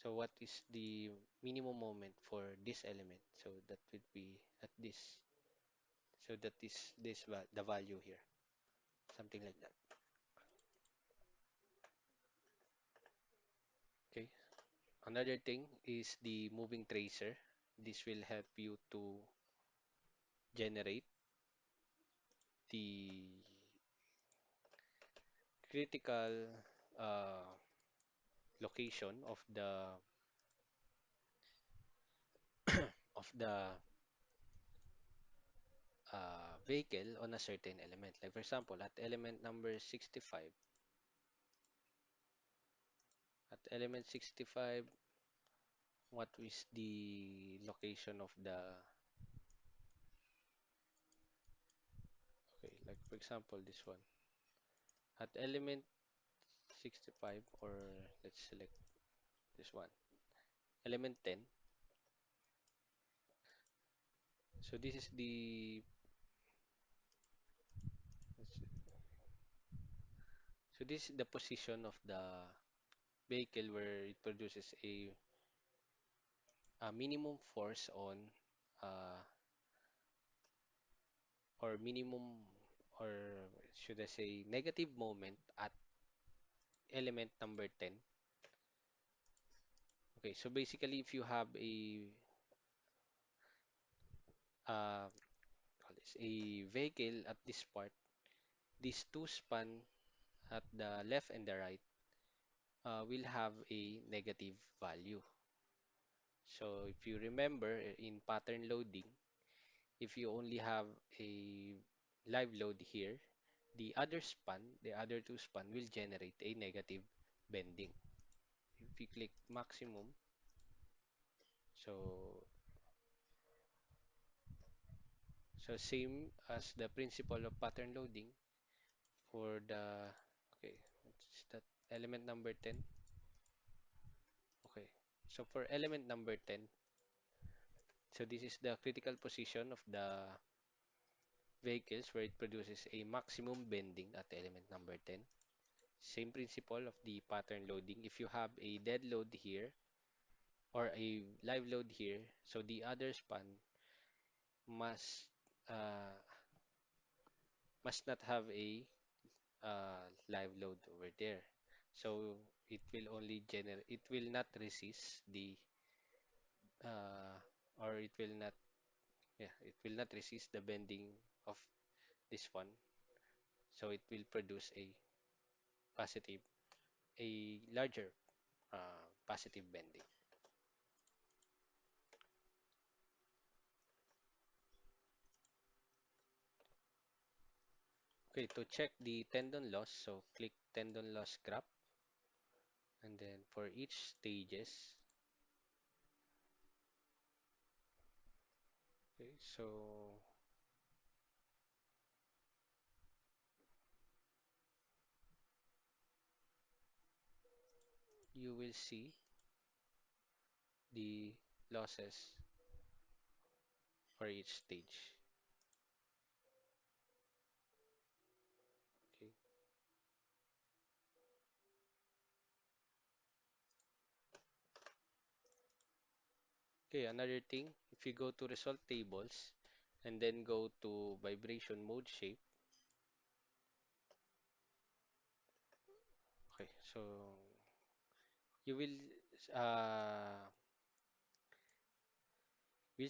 so what is the minimum moment for this element? So that would be at this. So that is the value here, something like that. Okay. Another thing is the moving tracer. This will help you to generate the critical uh, location of the vehicle on a certain element. Like for example, at element number 65, at element 65, what is the location of the, okay, like for example, this one. At element 65, or let's select this one, element 10. So this is the, so this is the position of the vehicle where it produces a minimum force on uh, or minimum, or should I say negative moment at element number 10. Okay, so basically if you have uh, call this a vehicle at this part, these two span at the left and the right will have a negative value. So if you remember in pattern loading, if you only have a live load here, the other two span will generate a negative bending. If you click maximum, so same as the principle of pattern loading for the, okay, it's that element number 10. Okay, so for element number 10, so this is the critical position of the vehicles where it produces a maximum bending at element number 10. Same principle of the pattern loading. If you have a dead load here or a live load here, so the other span must uh, must not have a live load over there. So it will only generate, it will not resist the uh, or it will not, yeah, it will not resist the bending of this one. So it will produce a positive, a larger positive bending. Okay, to check the tendon loss, so click tendon loss graph, and then for each stages, okay, so you will see the losses for each stage. Okay. Okay, another thing, if you go to result tables and then go to vibration mode shape, okay, so you will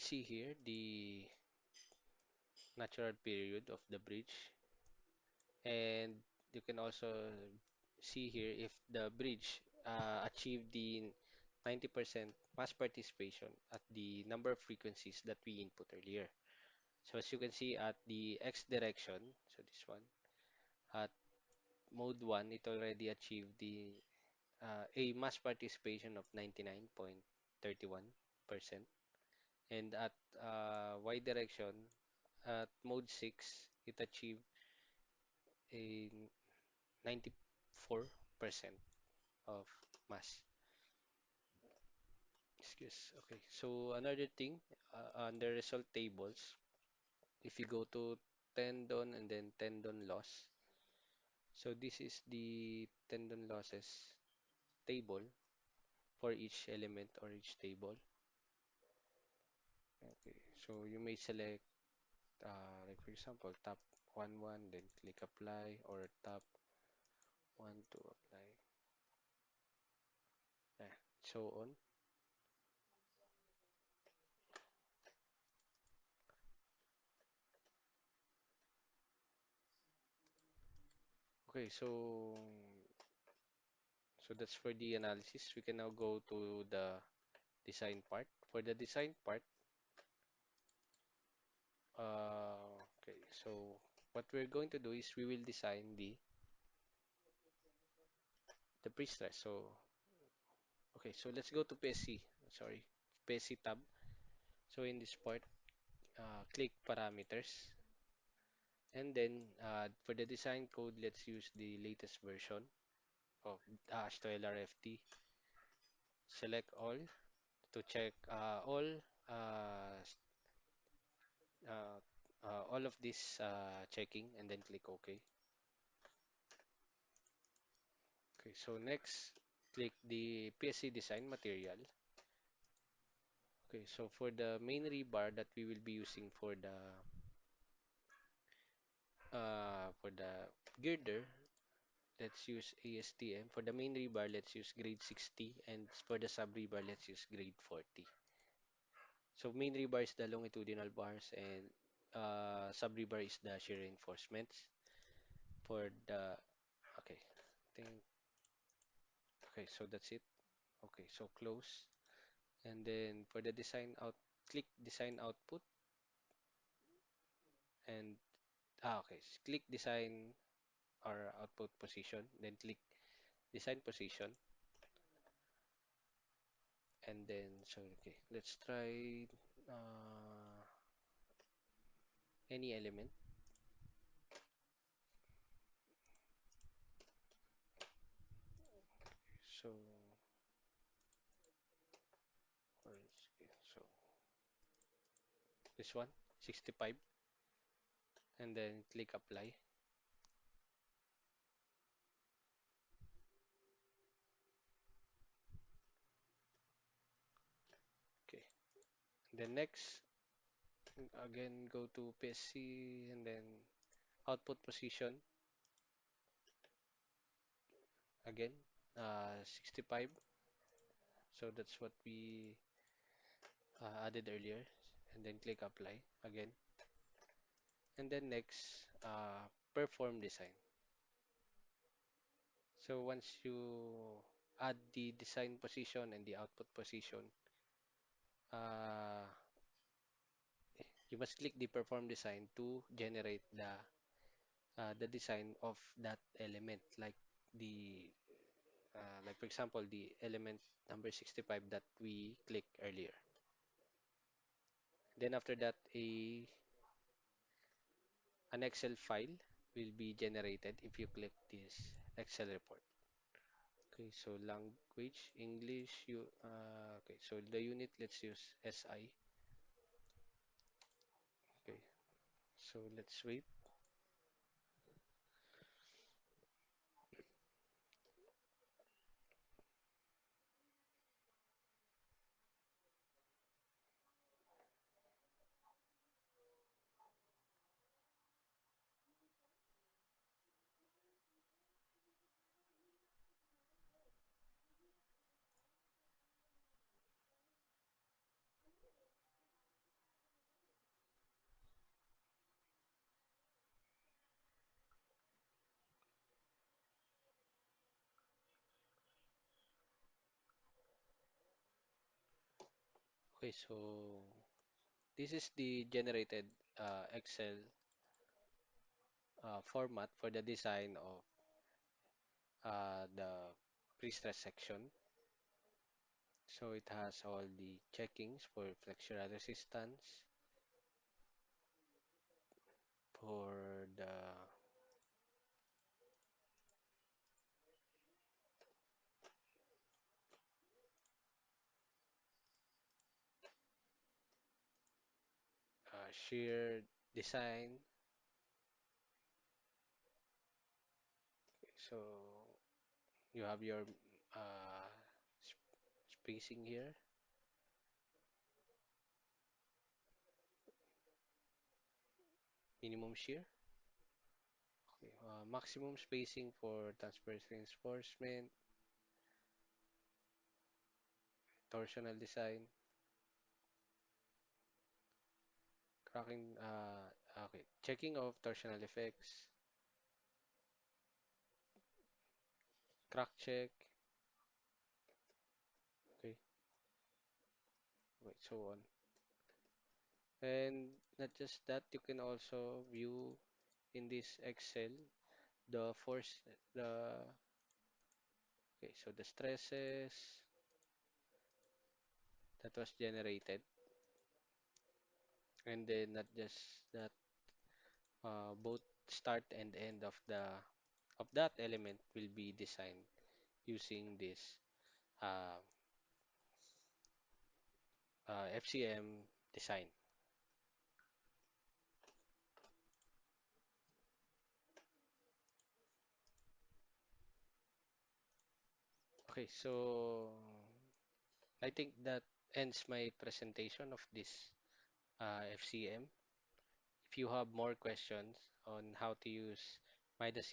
see here the natural period of the bridge, and you can also see here if the bridge achieved the 90% mass participation at the number of frequencies that we input earlier. So as you can see at the X direction, so this one, at mode 1, it already achieved a mass participation of 99.31%. And at Y direction, at mode 6, it achieved a 94% of mass. Excuse. Okay. So another thing, under result tables, if you go to tendon and then tendon loss, so this is the tendon losses table for each element or each table. Okay. So you may select, like for example, tap 1 1, then click apply, or tap 1 to apply. Yeah, so on. Okay, so that's for the analysis. We can now go to the design part. For the design part, okay, so what we're going to do is we will design the pre-stress. So, okay, so let's go to PSC. Sorry, PSC tab. So in this part, click parameters, and then for the design code, let's use the latest version of HTLRFT. Select all to check uh, uh, all of this checking, and then click OK. Okay, so next, click the PSC design material. Okay, so for the main rebar that we will be using for the girder, let's use ASTM. For the main rebar, let's use grade 60, and for the sub rebar, let's use grade 40. So main rebar is the longitudinal bars, and sub rebar is the shear reinforcements. For the okay, think okay, so that's it. Okay, so close. And then for the design out, click design output, and okay, click design or output position, then click design position, and then so okay, let's try uh, any element. So okay, so this one 65, and then click apply. Okay, then next, again go to PSC, and then output position again, 65. So that's what we added earlier, and then click apply again, and then next, perform design. So once you add the design position and the output position, uh, you must click the perform design to generate the design of that element, like the like for example the element number 65 that we clicked earlier. Then after that, an Excel file will be generated if you click this Excel report. Okay, so language, English, you okay, so the unit let's use SI. Okay, so let's wait. Okay, so this is the generated Excel format for the design of the pre-stress section. So it has all the checkings for flexural resistance, for the shear design. So you have your sp spacing here, minimum shear, okay, maximum spacing for transverse reinforcement, torsional design, cracking, okay, checking of torsional effects, crack check, okay, wait, so on. And not just that, you can also view in this Excel the force, the okay, so the stresses that was generated, and then not just that, both start and end of that element will be designed using this uh, FCM design. Okay, so I think that ends my presentation of this FCM. If you have more questions on how to use MIDAS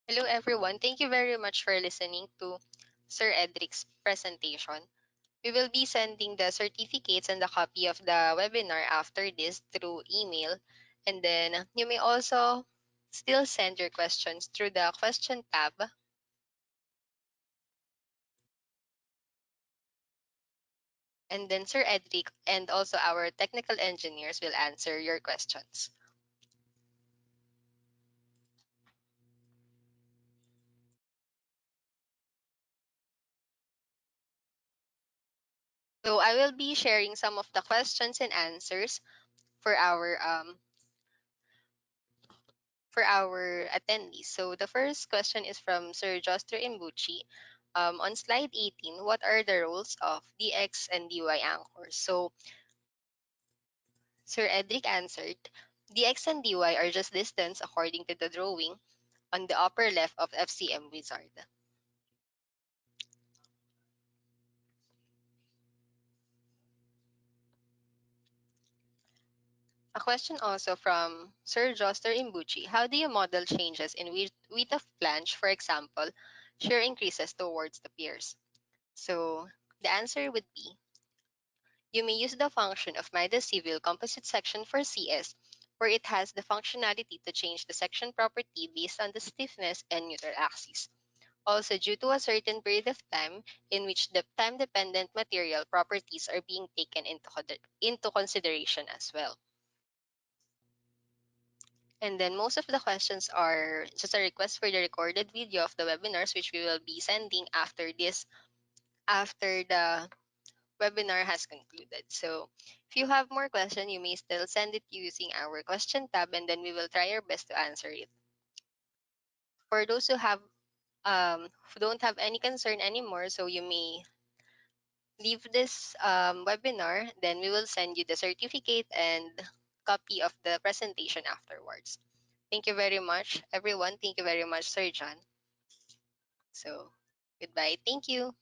Hello, everyone. Thank you very much for listening to Sir Edric's presentation. We will be sending the certificates and the copy of the webinar after this through email. And then you may also still send your questions through the question tab. And then Sir Edric and also our technical engineers will answer your questions. So I will be sharing some of the questions and answers for our attendees. So the first question is from Sir Joster Imbuchi. On slide 18, what are the roles of dx and dy anchors? So Sir Edric answered, dx and dy are just distance according to the drawing on the upper left of Fcm Wizard. A question also from Sir Joster Imbuchi. How do you model changes in width of flange, for example, shear increases towards the piers? So the answer would be, you may use the function of MIDAS civil composite section for CS, where it has the functionality to change the section property based on the stiffness and neutral axis. Also, due to a certain period of time in which the time-dependent material properties are being taken into consideration as well. And then most of the questions are just a request for the recorded video of the webinars, which we will be sending after the webinar has concluded. So if you have more questions, you may still send it using our question tab, and then we will try our best to answer it. For those who don't have any concern anymore, so you may leave this webinar, then we will send you the certificate and copy of the presentation afterwards. Thank you very much, everyone. Thank you very much, Sir John. So goodbye. Thank you.